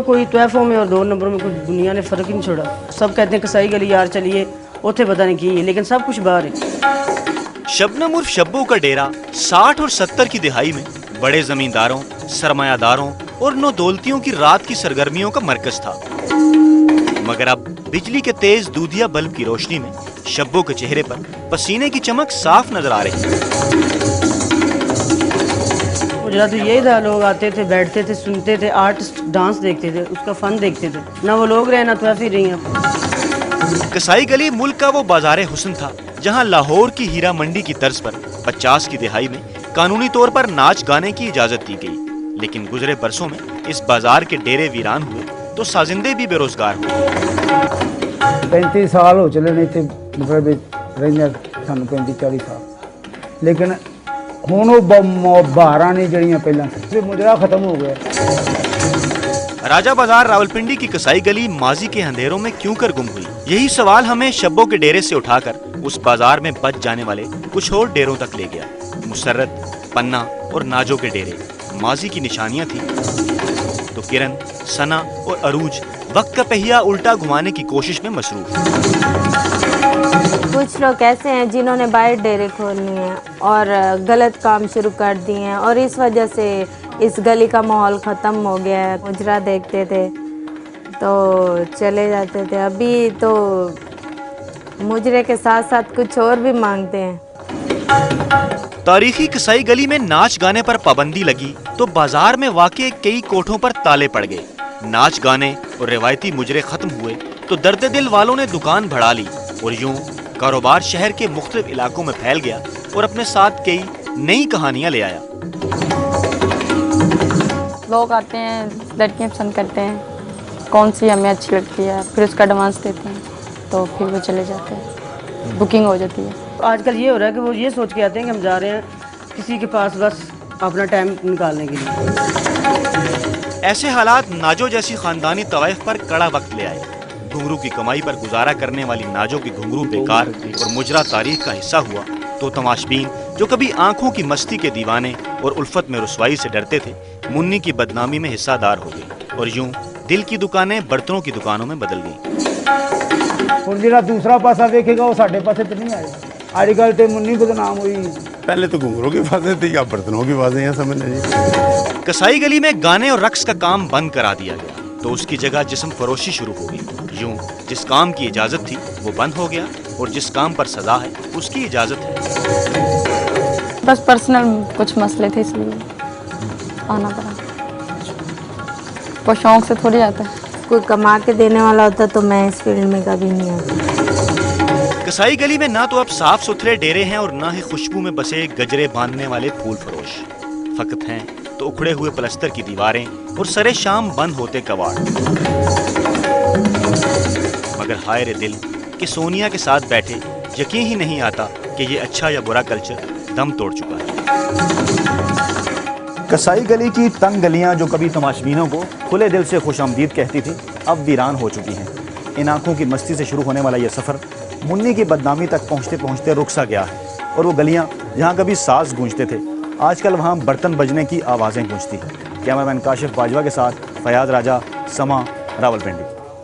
कोई तोहफों में और 2 नंबरों में कुछ दुनिया ने फ़र्क ही नहीं छोड़ा। सब कहते हैं कसाई गली यार चलिए, उथे पता नहीं की है, लेकिन सब कुछ बाहर है। शबनम उर्फ शब्बो का डेरा 60 और 70 की दिहाई में बड़े जमींदारों, सरमायादारों और नौदौलतियों की रात की सरगर्मियों का मरकज था। मगर अब बिजली के तेज दूधिया बल्ब की रोशनी में शब्बो के चेहरे पर पसीने की चमक साफ नजर आ रही है। मुझे तो यही था, लोग आते थे, बैठते थे, सुनते थे, आर्ट डांस देखते थे, उसका फन देखते थे। ना वो लोग रहे ना तो ऐसे रही हैं। कसाई गली मुल्क का वो बाजारे हुस्न था जहां लाहौर की हीरा मंडी की तर्ज पर 50 की दिहाई में कानूनी तौर पर नाच गाने की इजाजत दी गई। लेकिन गुजरे बरसों में इस बाजार के डेरे वीरान हुए तो साजिंदे भी बेरोजगार हुए। 35 साल हो चले नहीं थे, मतलब रहने सानू 35-40 साल, लेकिन हुण वो बहारां नहीं जड़ियां पहला थे, मुजरा खत्म हो गया। राजा बाजार रावलपिंडी की कसाई गली माजी के अंधेरों में क्यों कर गुम हुई? यही सवाल हमें शब्बो के डेरे से उठाकर उस बाजार में बच जाने वाले कुछ और डेरों तक ले गया। मुसर्रत, पन्ना और नाजो के डेरे माजी की निशानियां थी, तो किरण, सना और अरूज वक्त का पहिया उल्टा घुमाने की कोशिश में मसरूफ। कुछ लोग ऐसे हैं जिन्होंने बाहर डेरे खोल लिए हैं और गलत काम शुरू कर दिए हैं, और इस वजह से इस गली का माहौल ख़त्म हो गया है। मुजरा देखते थे तो चले जाते थे, अभी तो मुजरे के साथ साथ कुछ और भी मांगते हैं। तारीखी कसाई गली में नाच गाने पर पाबंदी लगी तो बाजार में वाक़ई कई कोठों पर ताले पड़ गए। नाच गाने और रिवायती मुजरे खत्म हुए तो दर्द दिल वालों ने दुकान बढ़ा ली और यूं कारोबार शहर के मुख्तलिफ इलाकों में फैल गया और अपने साथ कई नई कहानियां ले आया। लोग आते हैं, लड़कियां पसंद करते हैं, कौन सी हमें अच्छी लगती है, फिर उसका एडवांस देते हैं, तो फिर वो चले जाते हैं, बुकिंग हो जाती है। आजकल ये हो रहा है कि वो ये सोच के आते हैं कि हम जा रहे हैं किसी के पास बस अपना टाइम निकालने के लिए। ऐसे हालात नाजो जैसी खानदानी तवाइफ पर कड़ा वक्त ले आए। घुंघरू की कमाई पर गुजारा करने वाली नाजो की घुंघरू बेकार और मुजरा तारीख का हिस्सा हुआ तो तमाशबीन जो कभी आंखों की मस्ती के दीवाने और उल्फत में रुसवाई से डरते थे, मुन्नी की बदनामी में हिस्सादार हो गए और यूं दिल की दुकानें बर्तनों की दुकानों में बदल गईं। और जिहड़ा दूसरा पासा देखेगा वो साडे पासे तो नहीं आएगा। आजकल तो मुन्नी बदनाम हुई, पहले तो घुंघरू की बातें थी, अब बर्तनों की बातें हैं, समझ नहीं। कसाई गली में गाने और रक्स का काम बंद करा दिया गया तो उसकी जगह जिस्म फरोशी शुरू हो गई। यूं जिस काम की इजाजत थी वो बंद हो गया और जिस काम पर सजा है उसकी इजाजत है। बस पर्सनल कुछ मसले थे इसलिए आना पड़ा, वो शौक से थोड़ी आता है। कोई कमा के देने वाला होता तो मैं इस फील्ड में कभी नहीं आती। कसाई गली में ना तो अब साफ सुथरे डेरे हैं और ना ही खुशबू में बसे गजरे बांधने वाले फूल फरोश। फकत हैं तो उखड़े हुए प्लस्तर की दीवारें और सरे शाम बंद होते कवाड़। मगर हाय रे दिल कि सोनिया के साथ बैठे यकीन ही नहीं आता कि ये अच्छा या बुरा कल्चर दम तोड़ चुका है। कसाई गली की तंग गलियां जो कभी तमाशबीनों को खुले दिल से खुशामदीद कहती थी, अब वीरान हो चुकी हैं। इन आंखों की मस्ती से शुरू होने वाला यह सफ़र मुन्नी की बदनामी तक पहुँचते पहुँचते रुक सा गया है और वो गलियाँ जहाँ कभी साज गूंजते थे आजकल वहाँ बर्तन बजने की आवाज़ें गूंजती हैं। कैमरामैन काशिफ बाजवा के साथ फयाज राजा, समा, रावलपिंडी।